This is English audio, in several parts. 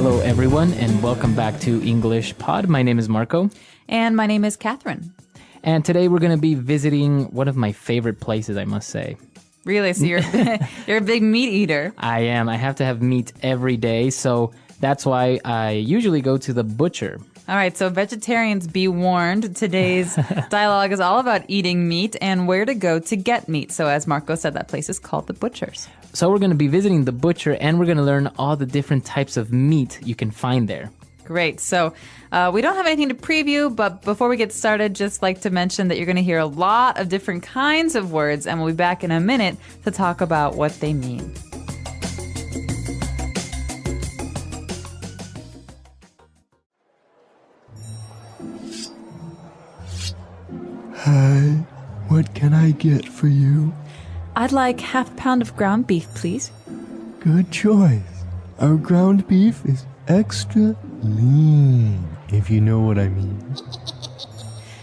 Hello, everyone, and welcome back to EnglishPod. My name is Marco. And my name is Catherine. And today we're going to be visiting one of my favorite places, I must say. Really? So you're you're a big meat eater. I am. I have to have meat every day, so that's why I usually go to the butcher. All right, so vegetarians, be warned. Today's dialogue is all about eating meat and where to go to get meat. So as Marco said, that place is called the Butcher's. So we're going to be visiting the butcher, and we're going to learn all the different types of meat you can find there. Great. So we don't have anything to preview, but before we get started, just like to mention that you're going to hear a lot of different kinds of words, and we'll be back in a minute to talk about what they mean. Hi, what can I get for you? I'd like half a pound of ground beef, please. Good choice. Our ground beef is extra lean, if you know what I mean.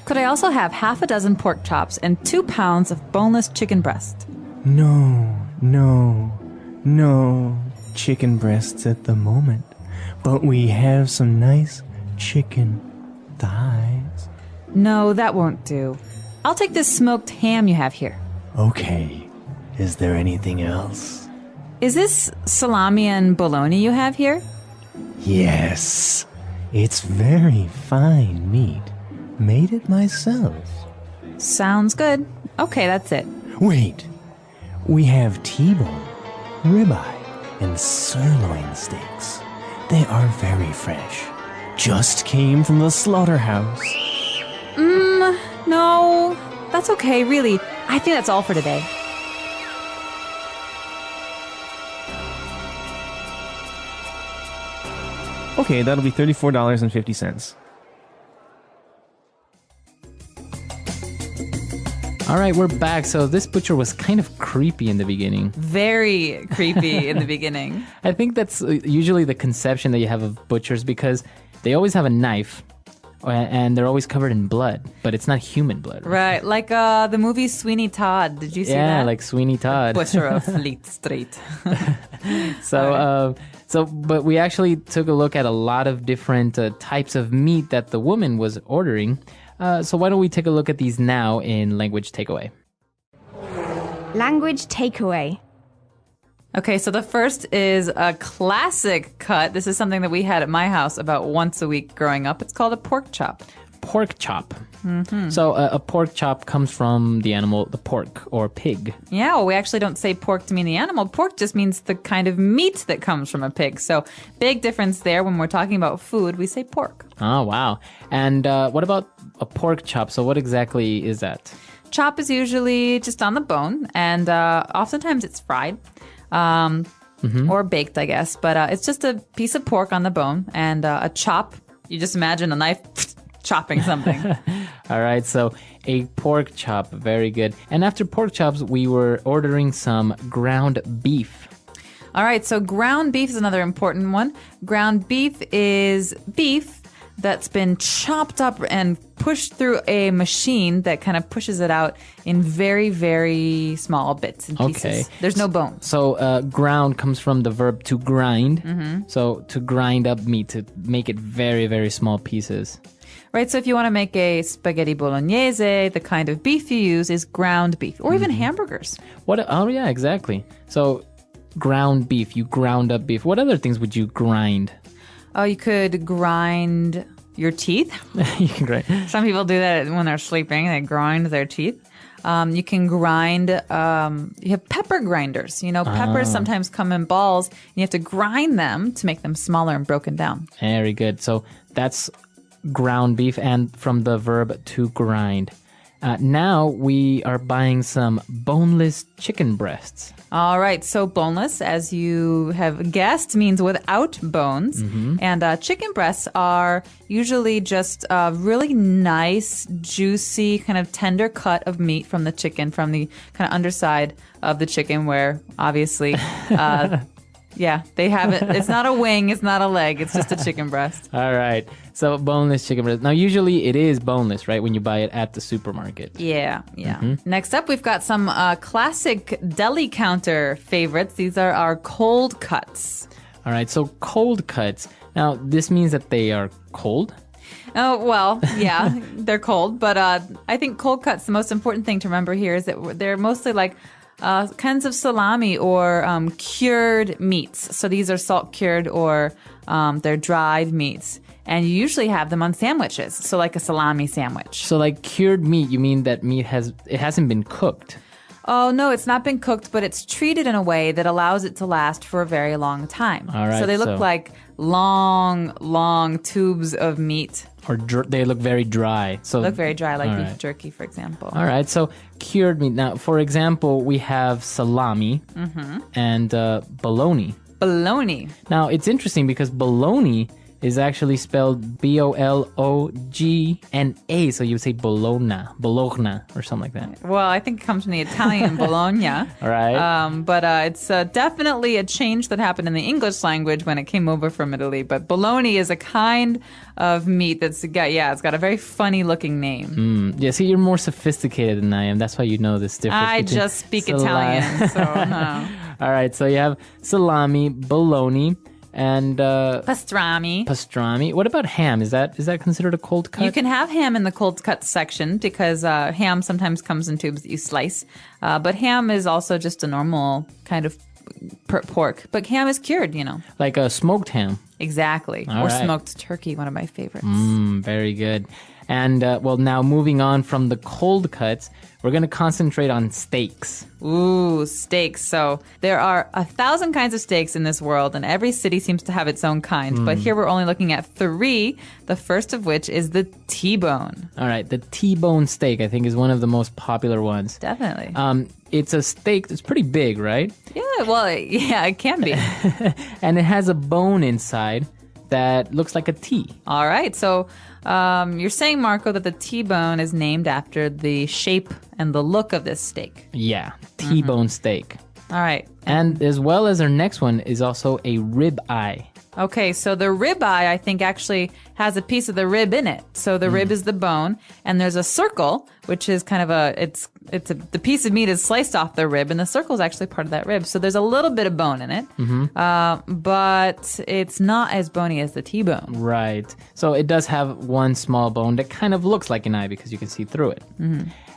Could I also have half a dozen pork chops and 2 pounds of boneless chicken breast? No chicken breasts at the moment, but we have some nice chicken thighs. No, that won't do. I'll take this smoked ham you have here. Okay, is there anything else? Is this salami and bologna you have here? Yes, it's very fine meat. Made it myself. Sounds good. Okay, that's it. Wait, we have T-bone, ribeye, and sirloin steaks. They are very fresh. Just came from the slaughterhouse. No, that's okay, really. I think that's all for today. Okay, that'll be $34.50. All right, we're back. So this butcher was kind of creepy in the beginning. Very creepy in the beginning. I think that's usually the conception that you have of butchers because they always have a knife and they're always covered in blood, but it's not human blood. Right, like the movie Sweeney Todd. Did you see that? Yeah, like Sweeney Todd. Butcher of Fleet Street. But we actually took a look at a lot of different types of meat that the woman was ordering. So why don't we take a look at these now in Language Takeaway? Language takeaway. Okay, so the first is a classic cut. This is something that we had at my house about once a week growing up. It's called a pork chop. Pork chop. Mm-hmm. So a pork chop comes from the animal, the pork or pig. Yeah, well, we actually don't say pork to mean the animal. Pork just means the kind of meat that comes from a pig. So big difference there. When we're talking about food, we say pork. Oh, wow. And what about a pork chop? So what exactly is that? Chop is usually just on the bone, and oftentimes it's fried. Or baked, I guess. But it's just a piece of pork on the bone, and a chop. You just imagine a knife chopping something. All right, so a pork chop, very good. And after pork chops, we were ordering some ground beef. All right, so ground beef is another important one. Ground beef is beef that's been chopped up and pushed through a machine that kind of pushes it out in very, very small bits and pieces. Okay. There's no bones. So ground comes from the verb to grind. Mm-hmm. So to grind up meat, to make it very, very small pieces. Right, so if you want to make a spaghetti bolognese, the kind of beef you use is ground beef, or even hamburgers. Oh, yeah, exactly. So ground beef, you ground up beef. What other things would you grind? Oh, you could grind your teeth. You can grind. Some people do that when they're sleeping. They grind their teeth. You can grind, you have pepper grinders. You know, peppers sometimes come in balls, and you have to grind them to make them smaller and broken down. Very good. So that's ground beef, and from the verb to grind. Now we are buying some boneless chicken breasts. All right, so boneless, as you have guessed, means without bones. Mm-hmm. And chicken breasts are usually just a really nice, juicy, kind of tender cut of meat from the chicken, from the kind of underside of the chicken, where obviously Yeah, they have it. It's not a wing. It's not a leg. It's just a chicken breast. All right. So boneless chicken breast. Now, usually it is boneless, right? When you buy it at the supermarket. Yeah. Next up, we've got some classic deli counter favorites. These are our cold cuts. All right, so cold cuts. Now, this means that they are cold? Oh, well, yeah, they're cold. But I think cold cuts, the most important thing to remember here is that they're mostly like kinds of salami or cured meats. So these are salt cured or they're dried meats. And you usually have them on sandwiches. So like a salami sandwich. So like cured meat, you mean that meat hasn't been cooked? Oh, no, it's not been cooked, but it's treated in a way that allows it to last for a very long time. All right, so they look like long tubes of meat. Or they look very dry. So Look very dry, like all beef right. jerky, for example. All right, so cured meat. Now, for example, we have salami and bologna. Bologna. Now, it's interesting because bologna is actually spelled B-O-L-O-G-N-A. So you would say bologna or something like that. Well, I think it comes from the Italian Bologna. All right. But it's definitely a change that happened in the English language when it came over from Italy. But bologna is a kind of meat it's got a very funny looking name. Yeah, see, you're more sophisticated than I am. That's why you know this difference. I between just speak salami. Italian, so no. All right, so you have salami, bologna, and Pastrami. What about ham? Is that considered a cold cut? You can have ham in the cold cut section because ham sometimes comes in tubes that you slice. But ham is also just a normal kind of pork. But ham is cured, Like a smoked ham. Exactly. All or right. smoked turkey, one of my favorites. Very good. And now moving on from the cold cuts, we're going to concentrate on steaks. Ooh, steaks. So there are 1,000 kinds of steaks in this world, and every city seems to have its own kind. But here we're only looking at 3, the first of which is the T-bone. All right, the T-bone steak, I think, is one of the most popular ones. Definitely. It's a steak that's pretty big, right? Yeah, well, yeah, it can be. And it has a bone inside that looks like a T. All right. So you're saying, Marco, that the T-bone is named after the shape and the look of this steak. Yeah, T-bone steak. All right. And as well as our next one is also a rib eye. Okay, so the rib eye, I think, actually has a piece of the rib in it. So the rib is the bone, and there's a circle, which is kind of the piece of meat is sliced off the rib, and the circle is actually part of that rib. So there's a little bit of bone in it, but it's not as bony as the T-bone. Right. So it does have one small bone that kind of looks like an eye because you can see through it.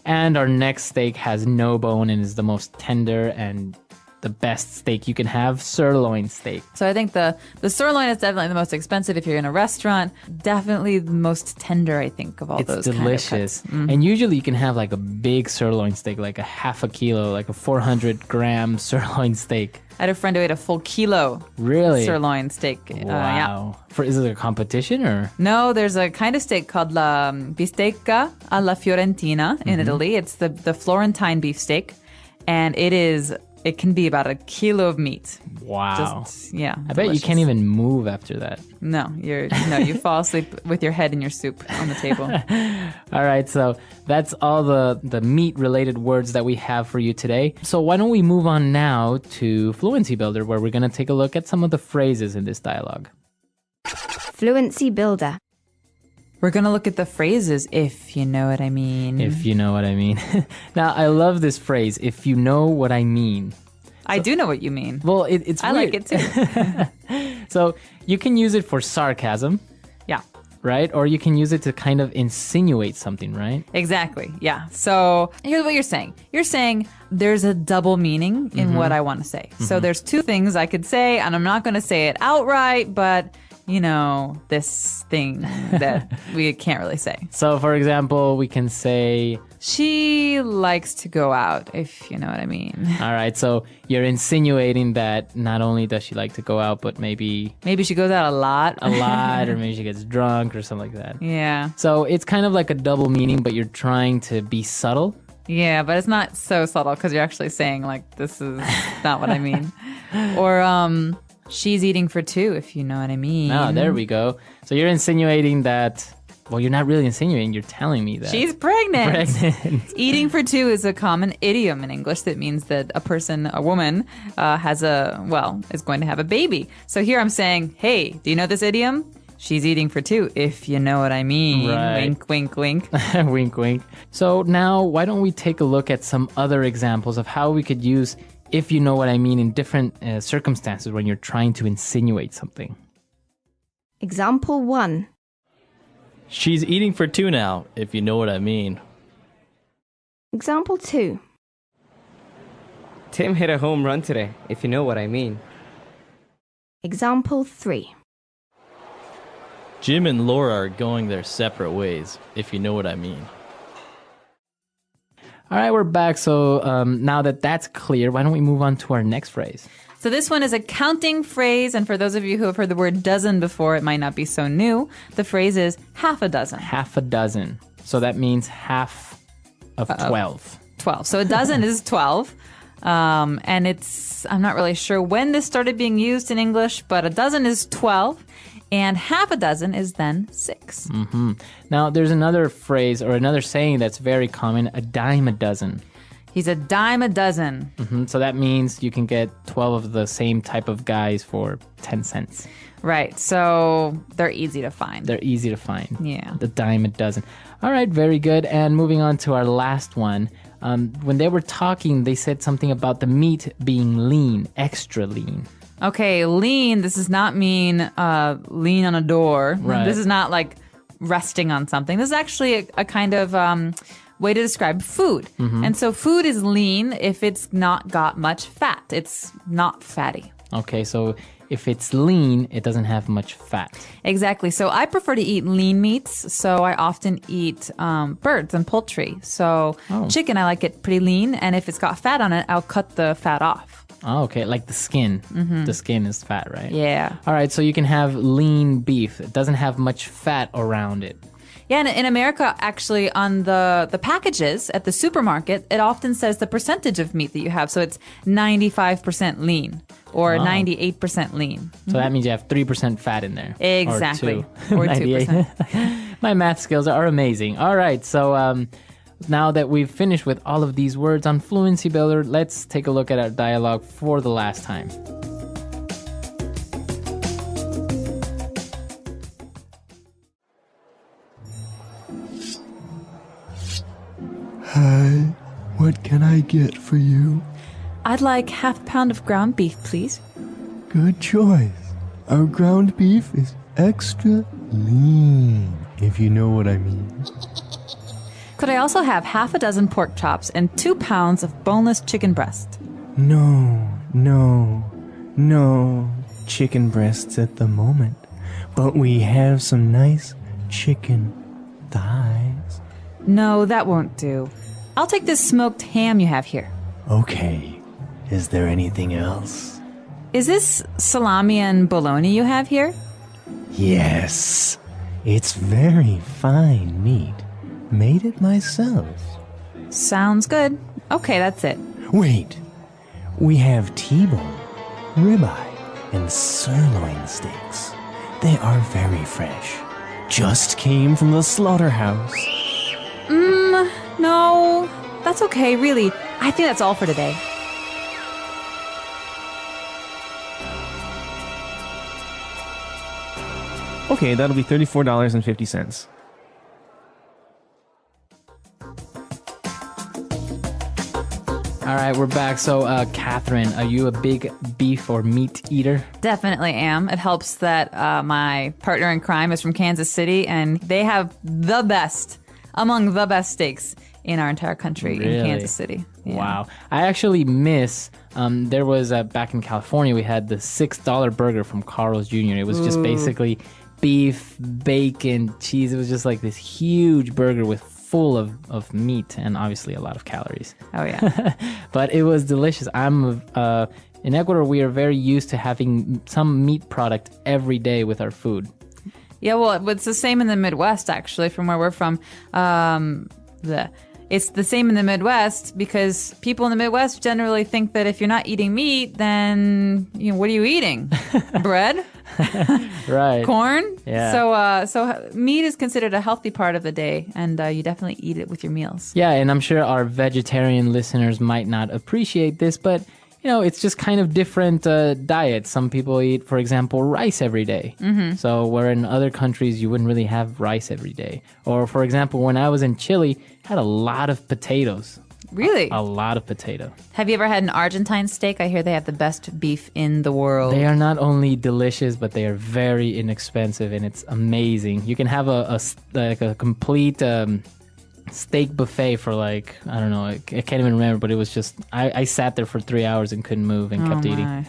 And our next steak has no bone and is the most tender and the best steak you can have, sirloin steak. So I think the sirloin is definitely the most expensive if you're in a restaurant. Definitely the most tender, I think, of all those delicious. kind of cuts. And usually you can have like a big sirloin steak, like a half a kilo, like a 400-gram sirloin steak. I had a friend who ate a full kilo Really? sirloin steak. Yeah. Wow. Is it a competition or? No, there's a kind of steak called la bistecca alla fiorentina in Italy. It's the Florentine beef steak, and it can be about a kilo of meat. Wow. Yeah. I bet you can't even move after that. No, you fall asleep with your head in your soup on the table. All right, so that's all the meat-related words that we have for you today. So why don't we move on now to Fluency Builder, where we're going to take a look at some of the phrases in this dialogue. Fluency Builder. We're going to look at the phrases, if you know what I mean. If you know what I mean. Now, I love this phrase, if you know what I mean. I do know what you mean. Well, it's I weird. like it too. So you can use it for sarcasm, Yeah. right? Or you can use it to kind of insinuate something, right? Exactly. Yeah. So here's what you're saying. You're saying there's a double meaning in what I want to say. So there's 2 things I could say, and I'm not going to say it outright, but this thing that we can't really say. So, for example, we can say, She likes to go out, if you know what I mean. all right, so you're insinuating that not only does she like to go out, but maybe Maybe she goes out a lot. a lot, or maybe she gets drunk or something like that. Yeah. So it's kind of like a double meaning, but you're trying to be subtle. Yeah, but it's not so subtle because you're actually saying, like, this is not what I mean. Or, she's eating for 2, if you know what I mean. Oh, there we go. So you're insinuating that, well, you're not really insinuating, you're telling me that. She's pregnant. pregnant. Eating for 2 is a common idiom in English that means that a woman, is going to have a baby. So here I'm saying, hey, do you know this idiom? She's eating for 2, if you know what I mean. Right. Wink, wink, wink. Wink, wink. So now, why don't we take a look at some other examples of how we could use if you know what I mean, in different circumstances when you're trying to insinuate something. Example 1. She's eating for two now, if you know what I mean. Example 2. Tim hit a home run today, if you know what I mean. Example 3. Jim and Laura are going their separate ways, if you know what I mean. All right, we're back. So now that that's clear, why don't we move on to our next phrase? So this one is a counting phrase, and for those of you who have heard the word dozen before, it might not be so new. The phrase is half a dozen. Half a dozen. So that means half of 12. 12. So a dozen is 12. And I'm not really sure when this started being used in English, but a dozen is 12. And half a dozen is then 6. Mm-hmm. Now, there's another phrase or another saying that's very common, a dime a dozen. He's a dime a dozen. Mm-hmm. So that means you can get 12 of the same type of guys for 10 cents. Right. So they're easy to find. They're easy to find. Yeah. The dime a dozen. All right, very good. And moving on to our last one. When they were talking, they said something about the meat being lean, extra lean. Okay, lean, this does not mean lean on a door. Right. This is not like resting on something. This is actually a kind of way to describe food. Mm-hmm. And so food is lean if it's not got much fat. It's not fatty. Okay, so if it's lean, it doesn't have much fat. Exactly. So I prefer to eat lean meats. So I often eat birds and poultry. So chicken, I like it pretty lean. And if it's got fat on it, I'll cut the fat off. Oh, okay, like the skin. Mm-hmm. The skin is fat, right? Yeah. All right, so you can have lean beef. It doesn't have much fat around it. Yeah, and in America, actually, on the packages at the supermarket, it often says the percentage of meat that you have. So it's 95% lean or 98% lean. So that means you have 3% fat in there. Exactly. Or 2%. 2%. My math skills are amazing. All right, so now that we've finished with all of these words on Fluency Builder, let's take a look at our dialogue for the last time. Hi, what can I get for you? I'd like half a pound of ground beef, please. Good choice. Our ground beef is extra lean, if you know what I mean. Could I also have half a dozen pork chops and 2 pounds of boneless chicken breast? No chicken breasts at the moment, but we have some nice chicken thighs. No, that won't do. I'll take this smoked ham you have here. Okay, is there anything else? Is this salami and bologna you have here? Yes, it's very fine meat. Made it myself. Sounds good. Okay, that's it. Wait, we have T-bone, ribeye, and sirloin steaks. They are very fresh. Just came from the slaughterhouse. No, that's okay, really. I think that's all for today. Okay, that'll be $34.50. All right, we're back. So, Catherine, are you a big beef or meat eater? Definitely am. It helps that my partner in crime is from Kansas City, and they have among the best steaks in our entire country in Kansas City. Yeah. Wow. I actually miss, there was, back in California, we had the $6 burger from Carl's Jr. It was just basically beef, bacon, cheese. It was just like this huge burger with full of meat and obviously a lot of calories. Oh, yeah. But it was delicious. In Ecuador, we are very used to having some meat product every day with our food. Yeah, well, it's the same in the Midwest, actually, from where we're from. It's the same in the Midwest because people in the Midwest generally think that if you're not eating meat, then what are you eating? Bread? Right. Corn? Yeah. So meat is considered a healthy part of the day, and you definitely eat it with your meals. Yeah, and I'm sure our vegetarian listeners might not appreciate this, but it's just kind of different diets. Some people eat, for example, rice every day. Mm-hmm. So where in other countries you wouldn't really have rice every day. Or, for example, when I was in Chile, I had a lot of potatoes. Really? A lot of potato. Have you ever had an Argentine steak? I hear they have the best beef in the world. They are not only delicious, but they are very inexpensive, and it's amazing. You can have a complete steak buffet for like, I don't know, I can't even remember, but it was just, I sat there for 3 hours and couldn't move and kept eating.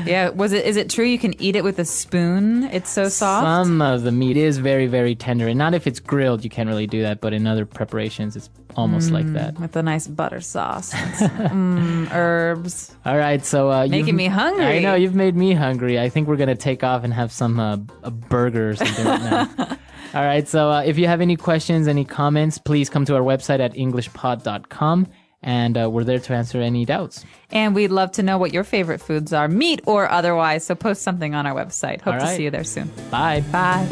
Yeah, is it true you can eat it with a spoon? It's so soft? Some of the meat is very, very tender, and not if it's grilled, you can't really do that, but in other preparations, it's almost like that. With a nice butter sauce. And some, herbs. All right, so Making me hungry. I know, you've made me hungry. I think we're going to take off and have some a burger or something right now. All right, so if you have any questions, any comments, please come to our website at EnglishPod.com, and we're there to answer any doubts. And we'd love to know what your favorite foods are, meat or otherwise, so post something on our website. Hope to see you there soon. Bye. Bye.